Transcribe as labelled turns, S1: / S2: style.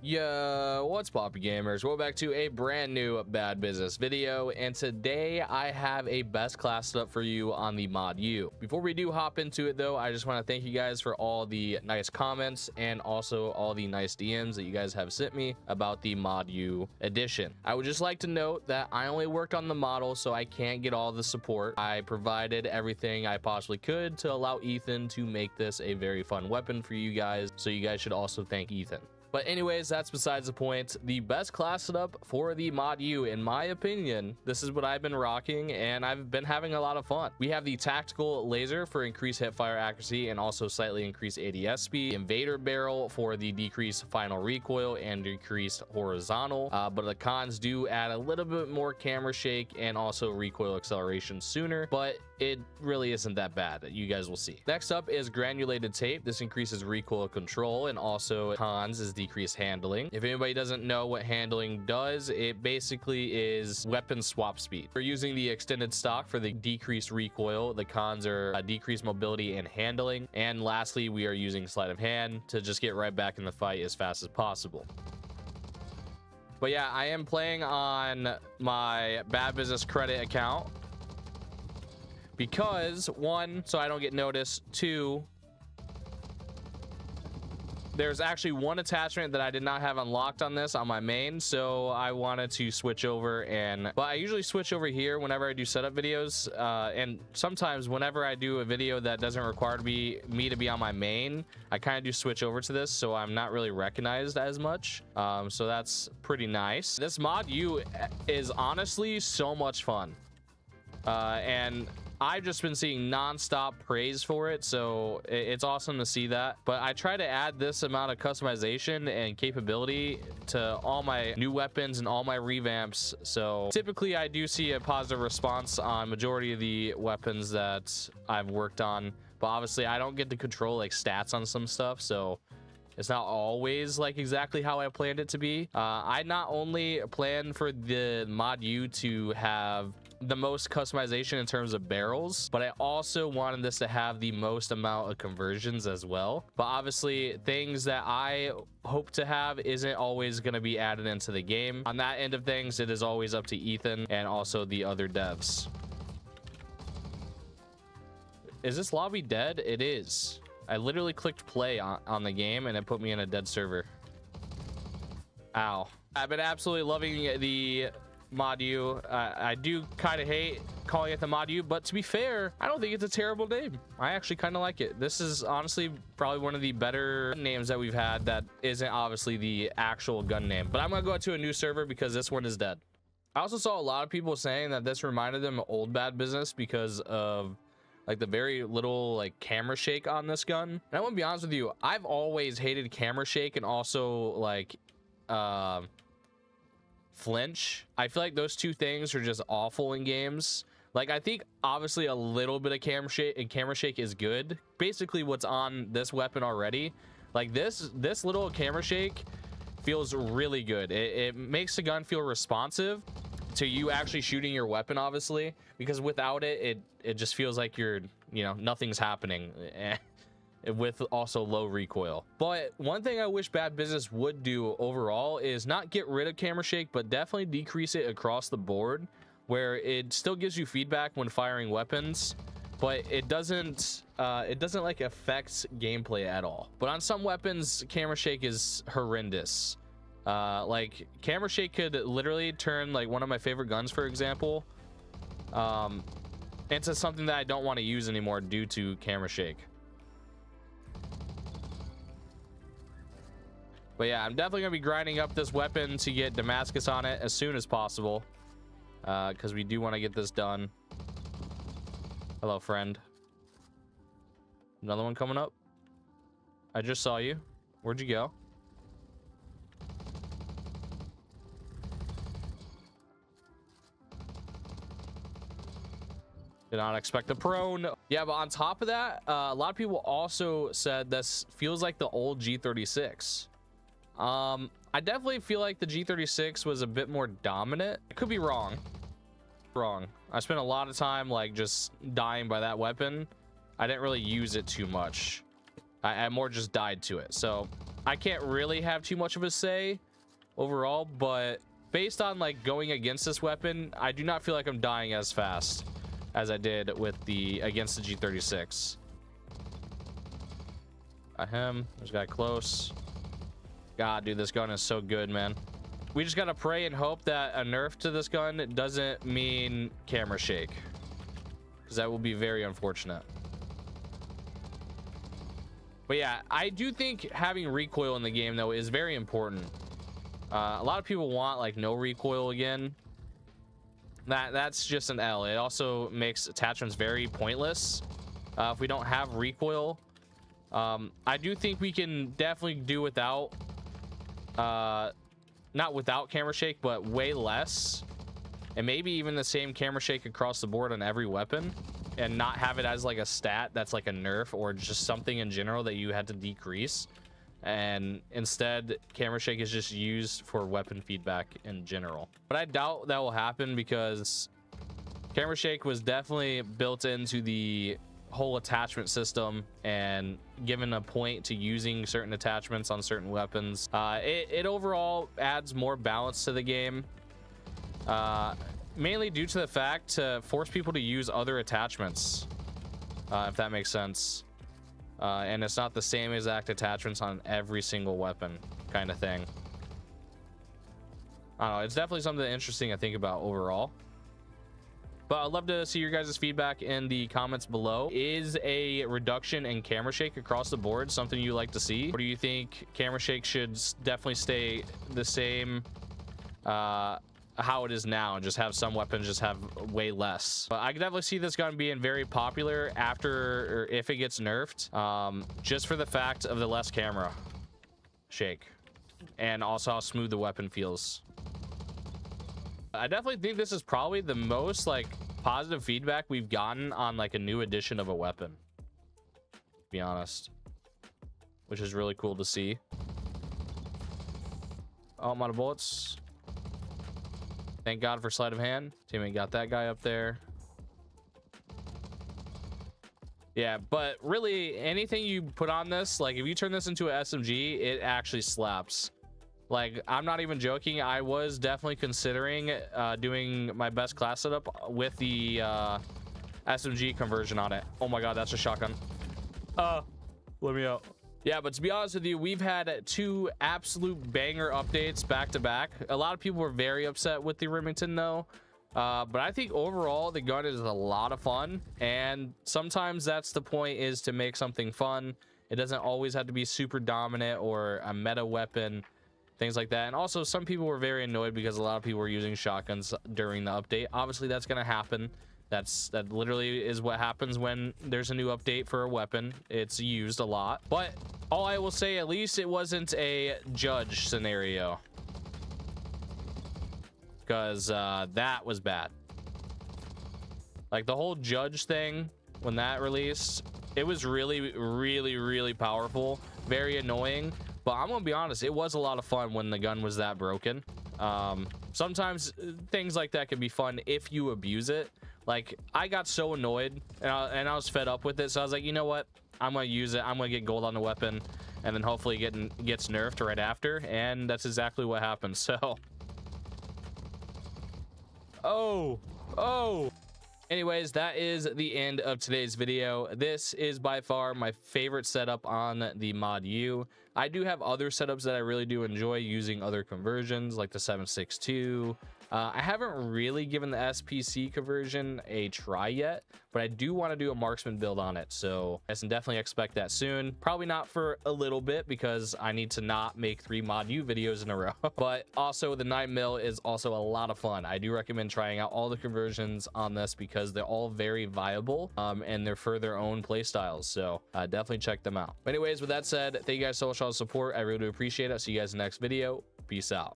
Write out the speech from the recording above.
S1: Yo, what's poppy gamers? Welcome back to a brand new bad business video, and today I have a best class up for you on the mod U. Before we do hop into it though, I just want to thank you guys for all the nice comments and also all the nice DMs that you guys have sent me about the mod U edition. I would just like to note that I only worked on the model, so I can't get all the support. I provided everything I possibly could to allow Ethan to make this a very fun weapon for you guys, so you guys should also thank Ethan. But anyways, that's besides the point. The best class setup for the mod U, in my opinion, this is what I've been rocking and I've been having a lot of fun. We have the tactical laser for increased hipfire accuracy and also slightly increased ADS speed, invader barrel for the decreased final recoil and decreased horizontal, but the cons do add a little bit more camera shake and also recoil acceleration sooner, but it really isn't that bad. You guys will see. Next up is granulated tape. This increases recoil control, and also cons is decreased handling. If anybody doesn't know what handling does, it basically is weapon swap speed. We're using the extended stock for the decreased recoil. The cons are decreased mobility and handling, and lastly we are using sleight of hand to just get right back in the fight as fast as possible. But yeah, I am playing on my bad business credit account because, one, so I don't get noticed, two, there's actually one attachment that I did not have unlocked on this on my main, so I wanted to switch over. But I usually switch over here whenever I do setup videos, and sometimes whenever I do a video that doesn't require me to be on my main, I kind of do switch over to this, so I'm not really recognized as much. So that's pretty nice. This mod U is honestly so much fun, and I've just been seeing non-stop praise for it, so it's awesome to see that. But I try to add this amount of customization and capability to all my new weapons and all my revamps, so typically I do see a positive response on majority of the weapons that I've worked on. But obviously I don't get to control like stats on some stuff, so it's not always like exactly how I planned it to be. I not only plan for the mod U to have the most customization in terms of barrels, but I also wanted this to have the most amount of conversions as well. But obviously things that I hope to have isn't always going to be added into the game. On that end of things, it is always up to Ethan and also the other devs. Is this lobby dead? It is. I literally clicked play on the game and it put me in a dead server. Ow. I've been absolutely loving the mod U. I do kind of hate calling it the mod U, but to be fair, I don't think it's a terrible name. I actually kind of like it. This is honestly probably one of the better names that we've had that isn't obviously the actual gun name. But I'm gonna go to a new server because this one is dead. I also saw a lot of people saying that this reminded them of old bad business because of like the very little like camera shake on this gun. And I want to be honest with you, I've always hated camera shake and also like flinch. I feel like those two things are just awful in games. Like, I think obviously a little bit of camera shake is good. Basically what's on this weapon already, like this little camera shake feels really good. It makes the gun feel responsive to you actually shooting your weapon, obviously, because without it just feels like you're, you know, nothing's happening, with also low recoil. But one thing I wish bad business would do overall is not get rid of camera shake, but definitely decrease it across the board, where it still gives you feedback when firing weapons, but it doesn't like affect gameplay at all. But on some weapons, camera shake is horrendous. Like camera shake could literally turn like one of my favorite guns, for example, into something that I don't want to use anymore due to camera shake. But yeah, I'm definitely gonna be grinding up this weapon to get Damascus on it as soon as possible, because we do want to get this done. Hello, friend. Another one coming up. I just saw you. Where'd you go? Did not expect the prone. Yeah, but on top of that, a lot of people also said this feels like the old G36. I definitely feel like the G36 was a bit more dominant. I could be wrong. I spent a lot of time like just dying by that weapon. I didn't really use it too much. I more just died to it. So I can't really have too much of a say overall, but based on like going against this weapon, I do not feel like I'm dying as fast as I did with the against the G36. Got him. There's a guy close. God, dude, this gun is so good, man. We just gotta pray and hope that a nerf to this gun doesn't mean camera shake, because that will be very unfortunate. But yeah, I do think having recoil in the game though is very important. A lot of people want like no recoil again. That's just an L. It also makes attachments very pointless if we don't have recoil. I do think we can definitely do without not without camera shake, but way less, and maybe even the same camera shake across the board on every weapon, and not have it as like a stat that's like a nerf or just something in general that you had to decrease, and instead camera shake is just used for weapon feedback in general. But I doubt that will happen, because camera shake was definitely built into the whole attachment system and given a point to using certain attachments on certain weapons. It overall adds more balance to the game, mainly due to the fact to force people to use other attachments, if that makes sense. And it's not the same exact attachments on every single weapon kind of thing. I don't know, it's definitely something interesting to think about overall. But I'd love to see your guys' feedback in the comments below. Is a reduction in camera shake across the board something you like to see? Or do you think camera shake should definitely stay the same how it is now, and just have some weapons just have way less? But I can definitely see this gun being very popular after, or if it gets nerfed, just for the fact of the less camera shake and also how smooth the weapon feels. I definitely think this is probably the most like positive feedback we've gotten on like a new edition of a weapon, to be honest, which is really cool to see. Oh, I'm out of bullets. Thank God for sleight of hand. Teammate got that guy up there. Yeah, but really anything you put on this, like if you turn this into an SMG, it actually slaps. Like, I'm not even joking. I was definitely considering doing my best class setup with the SMG conversion on it. Oh my God, that's a shotgun. Let me out. Yeah, but to be honest with you, we've had 2 absolute banger updates back to back. A lot of people were very upset with the Remington though. But I think overall the gun is a lot of fun, and sometimes that's the point, is to make something fun. It doesn't always have to be super dominant or a meta weapon, things like that. And also some people were very annoyed because a lot of people were using shotguns during the update. Obviously that's going to happen. That literally is what happens when there's a new update for a weapon. It's used a lot. But all I will say, at least it wasn't a judge scenario, because that was bad. Like the whole judge thing, when that released, it was really powerful, very annoying. But I'm gonna be honest, it was a lot of fun when the gun was that broken. Sometimes things like that can be fun if you abuse it. Like, I got so annoyed and I was fed up with it, so I was like, you know what, I'm gonna use it. I'm gonna get gold on the weapon, and then hopefully gets nerfed right after, and that's exactly what happened. So oh anyways, that is the end of today's video. This is by far my favorite setup on the Mod U. I do have other setups that I really do enjoy using, other conversions like the 7.62. I haven't really given the SPC conversion a try yet, but I do want to do a marksman build on it, so I can definitely expect that soon. Probably not for a little bit, because I need to not make 3 Mod U videos in a row. But also the 9mm is also a lot of fun. I do recommend trying out all the conversions on this, because they're all very viable, and they're for their own play styles, so definitely check them out. But anyways, with that said, thank you guys so much for all the support. I really do appreciate it. See you guys in the next video. Peace out.